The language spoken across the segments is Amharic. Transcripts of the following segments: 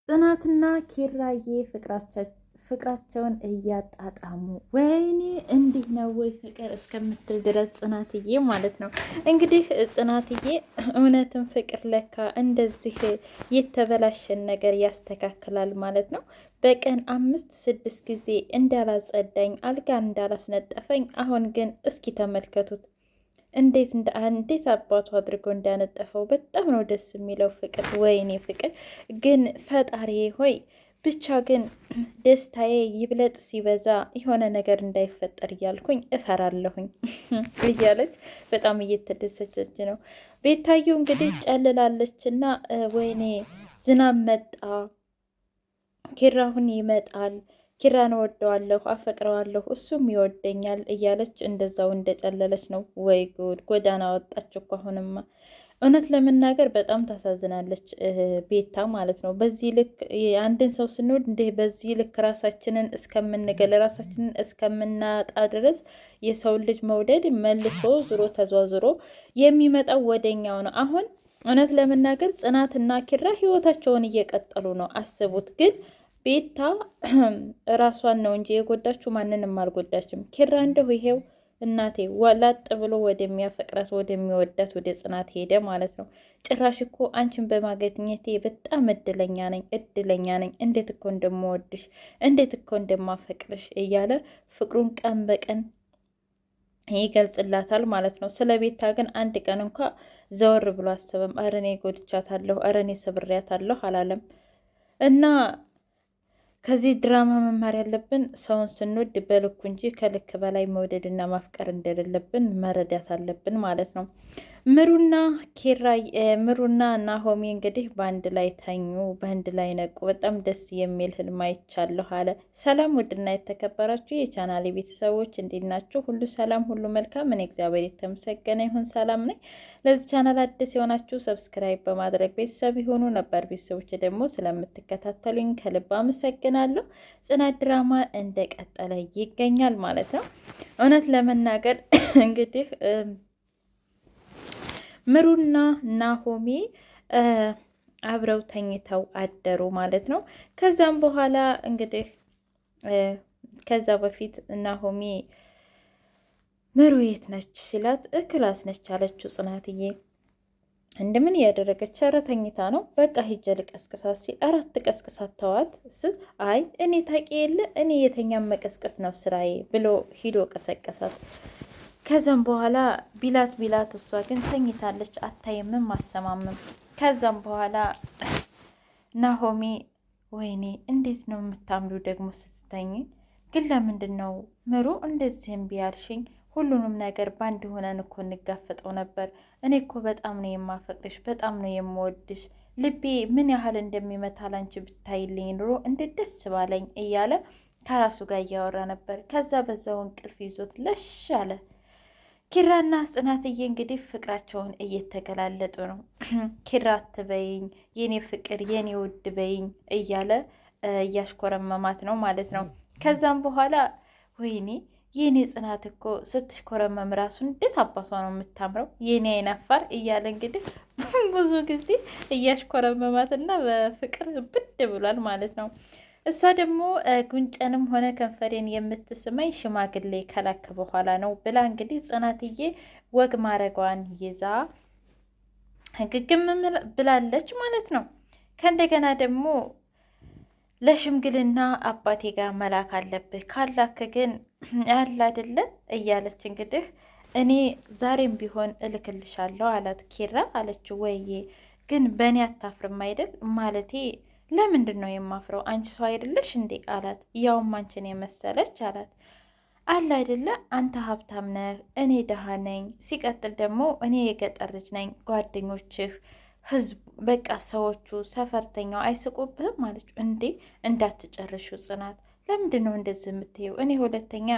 ጽናትና ኪራዬ ፍቅራቸውን እያጣጣሙ ወይኔ እንዲህ ነው ወይ ፍቅር እስከምትል ድረስ ጽናትዬ ማለት ነው። እንግዲህ ጽናትዬ እውነትም ፍቅር ለካ እንደዚህ የተበላሸን ነገር ያስተካክላል ማለት ነው። በቀን 5-6 ጊዜ እንዳላጸዳኝ አልጋ እንዳላስነጠፈኝ፣ አሁን ግን እስኪ ተመልከቱት እንዴት አባቱ አድርጎ እንዳነጠፈው በጣም ነው ደስ የሚለው። ፍቅር ወይኔ ፍቅር ግን ፈጣሪ ሆይ ብቻ ግን ደስታዬ ይብለጥ ሲበዛ የሆነ ነገር እንዳይፈጠር እያልኩኝ እፈራለሁኝ እያለች በጣም እየተደሰተች ነው። ቤታዩ እንግዲህ ጨልላለች እና ወይኔ ዝናብ መጣ፣ ኪራሁን ይመጣል፣ ኪራን እወደዋለሁ፣ አፈቅረዋለሁ፣ እሱም ይወደኛል እያለች እንደዛው እንደጨለለች ነው። ወይ ጉድ ጎዳና ወጣች እኮ አሁንማ። እውነት ለመናገር በጣም ታሳዝናለች ቤታ ማለት ነው። በዚህ ልክ አንድን ሰው ስንወድ እንዲህ በዚህ ልክ ራሳችንን እስከምንገል ራሳችንን እስከምናጣ ድረስ የሰው ልጅ መውደድ መልሶ ዙሮ ተዟዙሮ የሚመጣው ወደኛው ነው። አሁን እውነት ለመናገር ጽናትና ኪራ ህይወታቸውን እየቀጠሉ ነው። አስቡት ግን ቤታ ራሷን ነው እንጂ የጎዳችው ማንንም አልጎዳችም። ኪራ እንደው ይሄው እናቴ ወላጥ ብሎ ወደሚያፈቅራት ወደሚወዳት ወደ ጽናት ሄደ ማለት ነው። ጭራሽ እኮ አንቺን በማግኘቴ በጣም እድለኛ ነኝ፣ እንዴት እኮ እንደምወድሽ፣ እንዴት እኮ እንደማፈቅርሽ እያለ ፍቅሩን ቀን በቀን ይገልጽላታል ማለት ነው። ስለ ቤታ ግን አንድ ቀን እንኳ ዘወር ብሎ አሰበም። ኧረ እኔ ጎድቻታለሁ፣ ኧረ እኔ ሰብሬያታለሁ አላለም። እና ከዚህ ድራማ መማር ያለብን ሰውን ስንወድ በልኩ እንጂ ከልክ በላይ መውደድና ማፍቀር እንደሌለብን መረዳት አለብን ማለት ነው። ምሩና ናሆሚ እንግዲህ በአንድ ላይ ተኙ፣ በአንድ ላይ ነቁ። በጣም ደስ የሚል ህልም አይቻለሁ አለ። ሰላም ውድና የተከበራችሁ የቻናሌ ቤተሰቦች እንዴት ናችሁ? ሁሉ ሰላም፣ ሁሉ መልካም። እኔ እግዚአብሔር የተመሰገነ ይሁን ሰላም ነኝ። ለዚህ ቻናል አዲስ የሆናችሁ ሰብስክራይብ በማድረግ ቤተሰብ የሆኑ ነበር ቤተሰቦች ደግሞ ስለምትከታተሉኝ ከልብ አመሰግናለሁ። ጽናት ድራማ እንደቀጠለ ይገኛል ማለት ነው። እውነት ለመናገር እንግዲህ ምሩና ናሆሚ አብረው ተኝተው አደሩ ማለት ነው። ከዛም በኋላ እንግዲህ ከዛ በፊት ናሆሚ ምሩ የት ነች ሲላት ክላስ ነች አለችው። ጽናትዬ እንደምን እያደረገች? ኧረ ተኝታ ነው፣ በቃ ሂጅ ልቀስቅሳት ሲል አራት ቀስቅሳት ተዋት ስል አይ እኔ ታውቂ የለ እኔ የተኛም መቀስቀስ ነው ስራዬ ብሎ ሂዶ ቀሰቀሳት። ከዛም በኋላ ቢላት እሷ ግን ተኝታለች፣ አታይምም አሰማምም። ከዛም በኋላ ናሆሚ ወይኔ እንዴት ነው የምታምሩ ደግሞ ስትተኝ፣ ግን ለምንድን ነው ምሩ እንደዚህ እምቢ ያልሽኝ? ሁሉንም ነገር በአንድ ሆነን እኮ እንጋፈጠው ነበር። እኔ እኮ በጣም ነው የማፈቅርሽ፣ በጣም ነው የምወድሽ። ልቤ ምን ያህል እንደሚመታ ላንቺ ብታይልኝ ኑሮ እንዴት ደስ ባለኝ እያለ ከራሱ ጋር እያወራ ነበር። ከዛ በዛው እንቅልፍ ይዞት ለሽ አለ። ኪራና ጽናትዬ እንግዲህ ፍቅራቸውን እየተገላለጡ ነው። ኪራ አትበይኝ የኔ ፍቅር የኔ ውድ በይኝ እያለ እያሽኮረመማት ነው ማለት ነው። ከዛም በኋላ ወይኔ የኔ ጽናት እኮ ስትሽኮረመም ራሱ እንዴት አባቷ ነው የምታምረው የኔ አይናፋር እያለ እንግዲህ ብዙ ጊዜ እያሽኮረመማትና በፍቅር ብድ ብሏል ማለት ነው። እሷ ደግሞ ጉንጨንም ሆነ ከንፈሬን የምትስመኝ ሽማግሌ ከላክ በኋላ ነው ብላ እንግዲህ ጽናትዬ ወግ ማረጓን ይዛ ግግም ብላለች ማለት ነው። ከእንደገና ደግሞ ለሽምግልና አባቴ ጋር መላክ አለብህ፣ ካላክ ግን ያለ አይደለ እያለች እንግዲህ እኔ ዛሬም ቢሆን እልክልሻለሁ አላት። ኪራ አለችው ወይዬ ግን በእኔ አታፍርም አይደል? ማለቴ ለምንድን ነው የማፍረው? አንቺ ሰው አይደለሽ እንዴ አላት። ያውም አንቺን የመሰለች አላት። አለ አይደለ አንተ ሀብታም ነህ፣ እኔ ደሃ ነኝ። ሲቀጥል ደግሞ እኔ የገጠር ልጅ ነኝ። ጓደኞችህ ህዝቡ በቃ ሰዎቹ ሰፈርተኛው አይስቁብህም ማለች። እንዴ እንዳትጨርሹ ጽናት፣ ለምንድን ነው እንደዚህ የምትይው? እኔ ሁለተኛ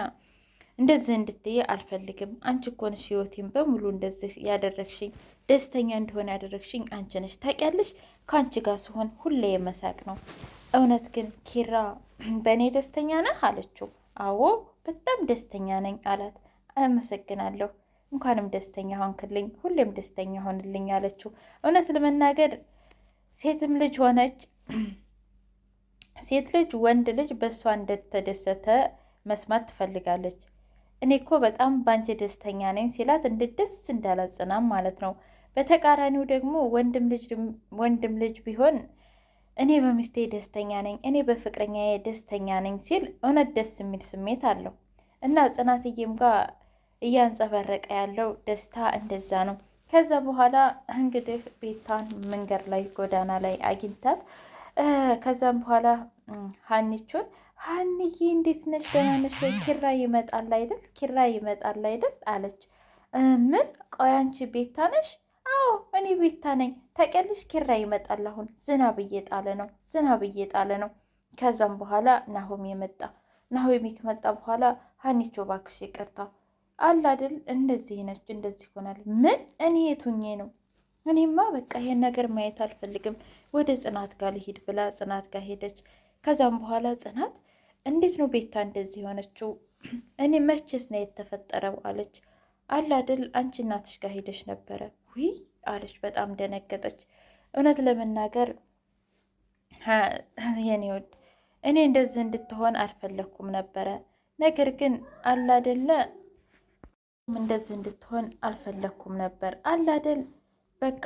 እንደዚህ እንድትይ አልፈልግም። አንቺ እኮ ነሽ ህይወቴን በሙሉ እንደዚህ ያደረግሽኝ፣ ደስተኛ እንደሆነ ያደረግሽኝ አንቺ ነሽ። ታውቂያለሽ ከአንቺ ጋር ሲሆን ሁሌ የመሳቅ ነው። እውነት ግን ኪራ በእኔ ደስተኛ ነህ አለችው። አዎ በጣም ደስተኛ ነኝ አላት። አመሰግናለሁ፣ እንኳንም ደስተኛ ሆንክልኝ፣ ሁሌም ደስተኛ ሆንልኝ አለችው። እውነት ለመናገር ሴትም ልጅ ሆነች ሴት ልጅ ወንድ ልጅ በእሷ እንደተደሰተ መስማት ትፈልጋለች። እኔ እኮ በጣም ባንቺ ደስተኛ ነኝ ሲላት እንዴት ደስ እንዳላት ጽናት ማለት ነው። በተቃራኒው ደግሞ ወንድም ልጅ ቢሆን እኔ በሚስቴ ደስተኛ ነኝ፣ እኔ በፍቅረኛዬ ደስተኛ ነኝ ሲል እውነት ደስ የሚል ስሜት አለው እና ጽናትዬም ጋር እያንጸባረቀ ያለው ደስታ እንደዛ ነው። ከዛ በኋላ እንግዲህ ቤታን መንገድ ላይ ጎዳና ላይ አግኝታት ከዛም በኋላ ሀኒቾን ሀንዬ እንዴት ነሽ? ደህና ነሽ ወይ? ኪራ ይመጣል አይደል? ኪራ ይመጣል አይደል አለች። ምን? ቆይ አንቺ ቤታ ነሽ? አዎ እኔ ቤታ ነኝ። ታውቂያለሽ ኪራ ይመጣል። አሁን ዝናብ እየጣለ ነው፣ ዝናብ እየጣለ ነው። ከዛም በኋላ ናሆሚ መጣ። ናሆሚ ከመጣ በኋላ ሀኒቾ እባክሽ ይቅርታ አለ አይደል? እንደዚህ ነች፣ እንደዚህ ይሆናል። ምን? እኔ የቱኜ ነው? እኔማ በቃ ይሄን ነገር ማየት አልፈልግም፣ ወደ ጽናት ጋር ልሂድ ብላ ጽናት ጋር ሄደች። ከዛም በኋላ ጽናት እንዴት ነው ቤታ እንደዚህ የሆነችው? እኔ መቼስ ነው የተፈጠረው አለች። አለ አይደል አንቺ እናትሽ ጋር ሄደች ነበረ። ውይ አለች። በጣም ደነገጠች። እውነት ለመናገር የኔ ወድ እኔ እንደዚህ እንድትሆን አልፈለኩም ነበረ። ነገር ግን አለ አይደለ እንደዚህ እንድትሆን አልፈለኩም ነበር። አለ አይደል በቃ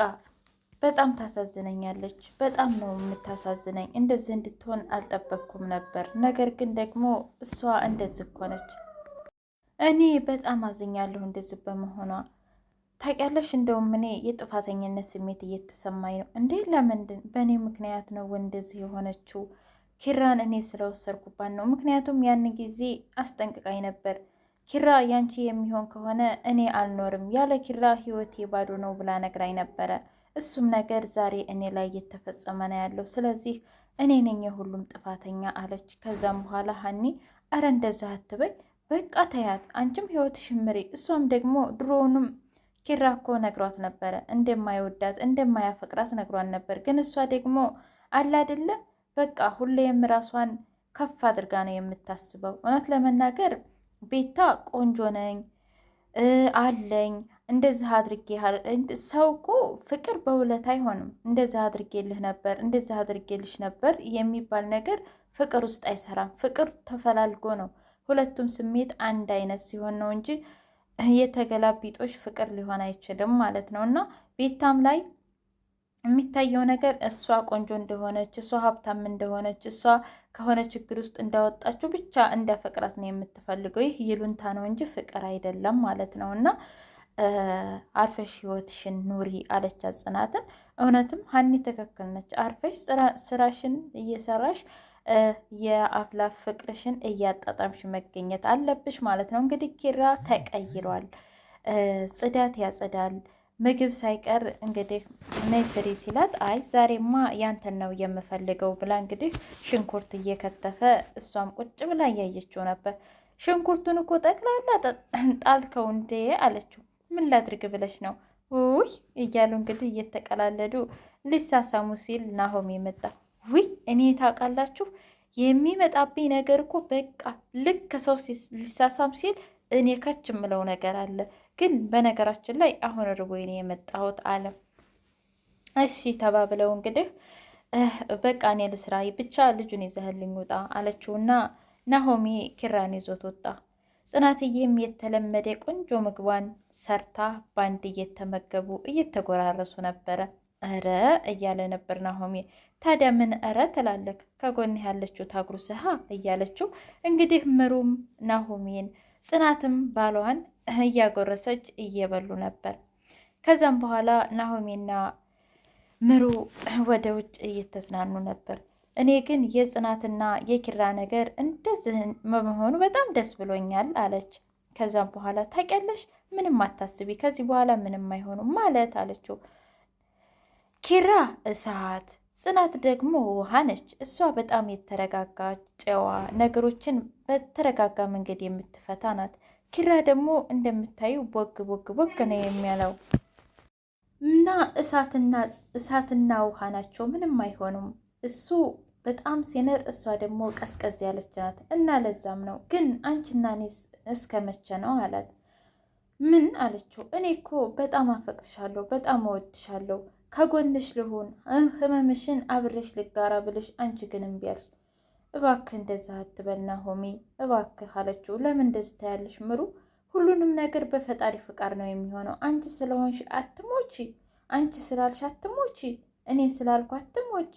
በጣም ታሳዝነኛለች። በጣም ነው የምታሳዝነኝ። እንደዚህ እንድትሆን አልጠበቅኩም ነበር። ነገር ግን ደግሞ እሷ እንደዚህ እኮ ነች። እኔ በጣም አዝኛለሁ እንደዚህ በመሆኗ። ታውቂያለሽ፣ እንደውም እኔ የጥፋተኝነት ስሜት እየተሰማኝ ነው። እንዴ ለምንድን? በእኔ ምክንያት ነው እንደዚህ የሆነችው። ኪራን እኔ ስለወሰድኩባት ነው። ምክንያቱም ያን ጊዜ አስጠንቅቃኝ ነበር። ኪራ ያንቺ የሚሆን ከሆነ እኔ አልኖርም፣ ያለ ኪራ ህይወቴ ባዶ ነው ብላ ነግራኝ ነበረ። እሱም ነገር ዛሬ እኔ ላይ እየተፈጸመ ነው ያለው። ስለዚህ እኔ ነኝ የሁሉም ጥፋተኛ አለች። ከዛም በኋላ ሀኒ አረ እንደዛ አትበይ፣ በቃ ተያት፣ አንቺም ህይወትሽን ምሪ። እሷም ደግሞ ድሮውንም ኪራ እኮ ነግሯት ነበረ እንደማይወዳት እንደማያፈቅራት ነግሯን ነበር። ግን እሷ ደግሞ አለ አይደለ በቃ ሁሌም ራሷን ከፍ አድርጋ ነው የምታስበው። እውነት ለመናገር ቤታ ቆንጆ ነኝ አለኝ እንደዚህ አድርጌ ሰው እኮ ፍቅር በውለት አይሆንም። እንደዚህ አድርጌልህ ነበር እንደዚህ አድርጌልሽ ነበር የሚባል ነገር ፍቅር ውስጥ አይሰራም። ፍቅር ተፈላልጎ ነው። ሁለቱም ስሜት አንድ አይነት ሲሆን ነው እንጂ የተገላቢጦሽ ፍቅር ሊሆን አይችልም ማለት ነው። እና ቤታም ላይ የሚታየው ነገር እሷ ቆንጆ እንደሆነች፣ እሷ ሀብታም እንደሆነች፣ እሷ ከሆነ ችግር ውስጥ እንዳወጣችው ብቻ እንዳፈቅራት ነው የምትፈልገው። ይህ ይሉንታ ነው እንጂ ፍቅር አይደለም ማለት ነው። እና አርፈሽ ህይወትሽን ኑሪ አለቻት ጽናትን። እውነትም ሀኒ ትክክል ነች። አርፈሽ ስራሽን እየሰራሽ የአፍላ ፍቅርሽን እያጣጣምሽ መገኘት አለብሽ ማለት ነው። እንግዲህ ኪራ ተቀይሯል። ጽዳት ያጸዳል፣ ምግብ ሳይቀር እንግዲህ ነይ ስሪ ሲላት አይ ዛሬማ ያንተን ነው የምፈልገው ብላ እንግዲህ ሽንኩርት እየከተፈ እሷም ቁጭ ብላ እያየችው ነበር። ሽንኩርቱን እኮ ጠቅላላ ጣልከው እንዴ አለችው። ምን ላድርግ ብለሽ ነው? ውይ እያሉ እንግዲህ እየተቀላለዱ ሊሳሳሙ ሲል ናሆም መጣ። ውይ እኔ ታውቃላችሁ የሚመጣብኝ ነገር እኮ በቃ ልክ ሰው ሊሳሳም ሲል እኔ ከች የምለው ነገር አለ። ግን በነገራችን ላይ አሁን ርቦኝ ነው የመጣሁት አለ። እሺ ተባብለው እንግዲህ በቃ እኔ ልስራ ብቻ ልጁን ይዘህልኝ ውጣ አለችውና ናሆሚ ኪራን ይዞት ወጣ። ጽናትዬም የተለመደ ቆንጆ ምግቧን ሰርታ ባንድ እየተመገቡ እየተጎራረሱ ነበረ። እረ እያለ ነበር ናሆሚ። ታዲያ ምን እረ ትላለክ? ከጎን ያለችው ታጉርስሃ እያለችው እንግዲህ ምሩም ናሆሚን ጽናትም ባሏን እያጎረሰች እየበሉ ነበር። ከዛም በኋላ ናሆሚና ምሩ ወደ ውጭ እየተዝናኑ ነበር። እኔ ግን የጽናትና የኪራ ነገር እንደዚህ በመሆኑ በጣም ደስ ብሎኛል አለች። ከዛም በኋላ ታውቂያለሽ፣ ምንም አታስቢ፣ ከዚህ በኋላ ምንም አይሆኑም ማለት አለችው። ኪራ እሳት፣ ጽናት ደግሞ ውሃ ነች። እሷ በጣም የተረጋጋች ጨዋ፣ ነገሮችን በተረጋጋ መንገድ የምትፈታ ናት። ኪራ ደግሞ እንደምታዩ ቦግ ቦግ ቦግ ነው የሚያለው እና እሳትና ውሃ ናቸው፣ ምንም አይሆኑም። እሱ በጣም ሲነር፣ እሷ ደግሞ ቀዝቀዝ ያለች ናት እና ለዛም ነው። ግን አንቺና እኔስ እስከ መቼ ነው አላት። ምን አለችው? እኔ እኮ በጣም አፈቅርሻለሁ፣ በጣም እወድሻለሁ፣ ከጎንሽ ልሁን፣ ህመምሽን አብሬሽ ልጋራ ብልሽ አንቺ ግን እምቢ አልሽ። እባክህ እንደዛ አትበል ናሆሜ እባክህ አለችው። ለምን እንደዚህ ታያለሽ ምሩ? ሁሉንም ነገር በፈጣሪ ፍቃድ ነው የሚሆነው። አንቺ ስለሆንሽ አትሞቺ፣ አንቺ ስላልሽ አትሞቺ፣ እኔ ስላልኩ አትሞች